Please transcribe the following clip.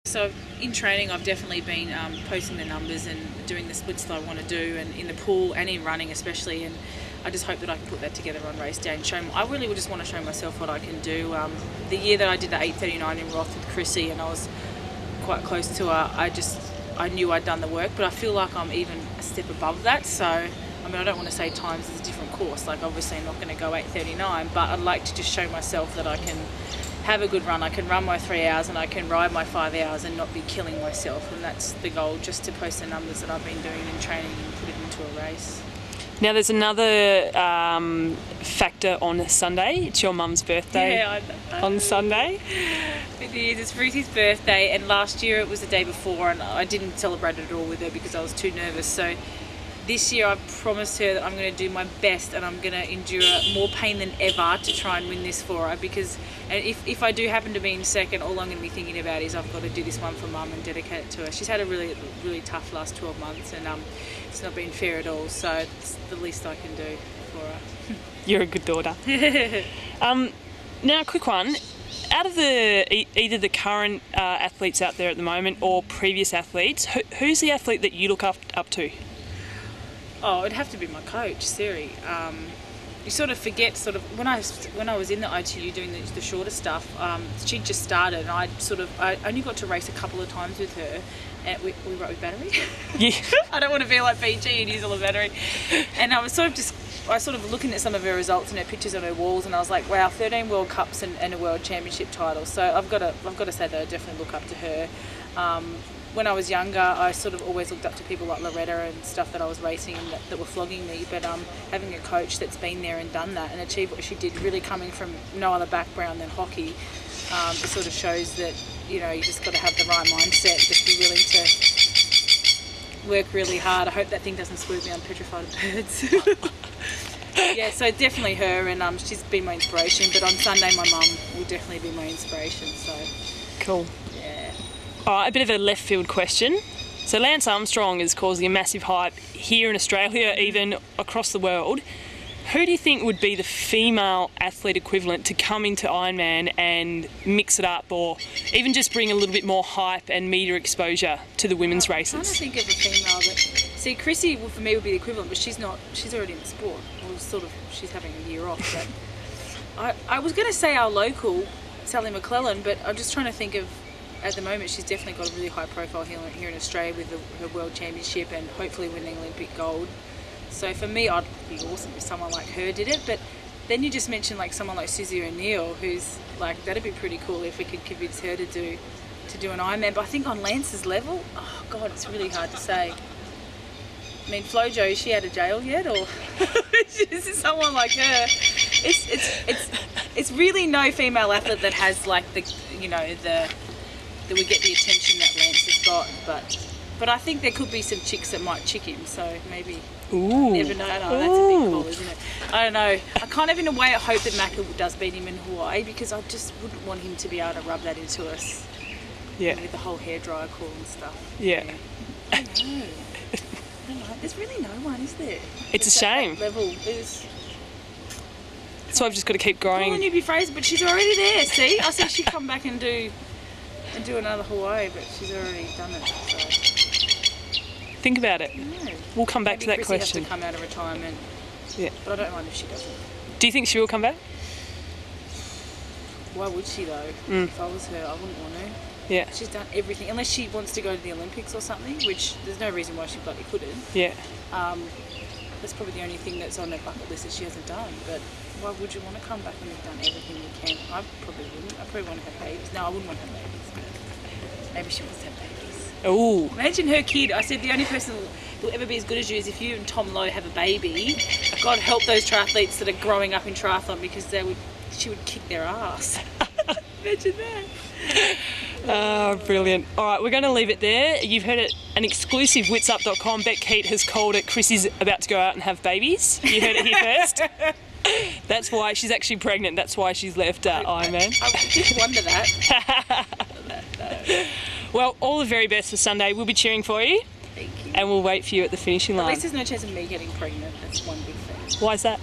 So in training, I've definitely been posting the numbers and doing the splits that I want to do, and in the pool and in running especially. And I just hope that I can put that together on race day and show. I really just want to show myself what I can do. The year that I did the 8:39 in Roth with Chrissy, and I was quite close to her, I knew I'd done the work, but I feel like I'm even a step above that. So I mean, I don't want to say times is a different course. Like obviously, I'm not going to go 8:39, but I'd like to just show myself that I can have a good run. I can run my 3 hours and I can ride my 5 hours and not be killing myself. And that's the goal, just to post the numbers that I've been doing in training and put it into a race. Now there's another factor on Sunday. It's your mum's birthday on Sunday. It is. It's Ruthie's birthday, and last year it was the day before, and I didn't celebrate it at all with her because I was too nervous. So this year I promised her that I'm going to do my best, and I'm going to endure more pain than ever to try and win this for her. Because if I do happen to be in second, all I'm going to be thinking about is I've got to do this one for mum and dedicate it to her. She's had a really, really tough last 12 months, and it's not been fair at all. So it's the least I can do for her. You're a good daughter. Now, a quick one. Out of either the current athletes out there at the moment or previous athletes, who's the athlete that you look up to? Oh, it'd have to be my coach, Siri. You sort of forget, when I was in the ITU doing the shorter stuff, she just started, and I only got to race a couple of times with her. And we rode with battery. Yeah. I don't want to be like PG and use all the battery. And I was sort of looking at some of her results and her pictures on her walls, and I was like, wow, 13 World Cups and a World Championship title. So I've got to say that I definitely look up to her. When I was younger, I sort of always looked up to people like Loretta and stuff that I was racing and that were flogging me. But having a coach that's been there and done that and achieved what she did, really coming from no other background than hockey, it sort of shows that, you know, you just got to have the right mindset, just be willing to work really hard. I hope that thing doesn't swerve me on petrified birds. Yeah, so definitely her, and she's been my inspiration. But on Sunday, my mum will definitely be my inspiration. So cool. Yeah. All right, a bit of a left field question. So Lance Armstrong is causing a massive hype here in Australia, even across the world. Who do you think would be the female athlete equivalent to come into Ironman and mix it up, or even just bring a little bit more hype and media exposure to the women's races? I'm trying to think of a female that... See, Chrissy for me would be the equivalent, but she's not. She's already in the sport. She's having a year off. But I was going to say our local, Sally McClellan, but I'm just trying to think of... At the moment, she's definitely got a really high profile here in Australia with her World Championship and hopefully winning Olympic gold. So for me, I'd be awesome if someone like her did it. But then you just mentioned like someone like Susie O'Neill, who's like, that'd be pretty cool if we could convince her to do an Ironman. But I think on Lance's level, oh God, it's really hard to say. I mean, Flojo, is she out of jail yet, or is someone like her? It's really no female athlete that has like that we get the attention that Lance has got, but I think there could be some chicks that might chick him, so maybe. Ooh. Never know. No, that's a big call, isn't it? I don't know. I kind of, in a way, I hope that Macca does beat him in Hawaii, because I just wouldn't want him to be able to rub that into us. Yeah. With the whole hairdryer call and stuff. Yeah. I don't know. There's really no one, is there? It's a shame. That level is. So I've just got to keep growing. Well, Newbie Fraser, but she's already there. See, I said she'd come back and do another Hawaii, but she's already done it. So. Think about it. No. We'll come back Maybe to that Chrissy question. Has to come out of retirement. Yeah. But I don't mind if she doesn't. Do you think she will come back? Why would she though? If I was her, I wouldn't want to. Yeah. She's done everything, unless she wants to go to the Olympics or something, which there's no reason why she bloody couldn't. Yeah. That's probably the only thing that's on her bucket list that she hasn't done. But why would you want to come back when you've done everything you can? I probably wouldn't. I probably want to have babies. No, I wouldn't want to have babies. But maybe she wants to have babies. Ooh. Imagine her kid. I said the only person that will ever be as good as you is if you and Tom Lowe have a baby. God help those triathletes that are growing up in triathlon, because she would kick their ass. Imagine that. Oh, brilliant. All right, we're going to leave it there. You've heard it, an exclusive witsup.com. Bek Keat has called it Chrissy's about to go out and have babies. You heard it here first. That's why she's actually pregnant. That's why she's left Ironman. I did wonder that. Well, all the very best for Sunday. We'll be cheering for you. Thank you. And we'll wait for you at the finishing line. At least there's no chance of me getting pregnant. That's one big thing. Why is that?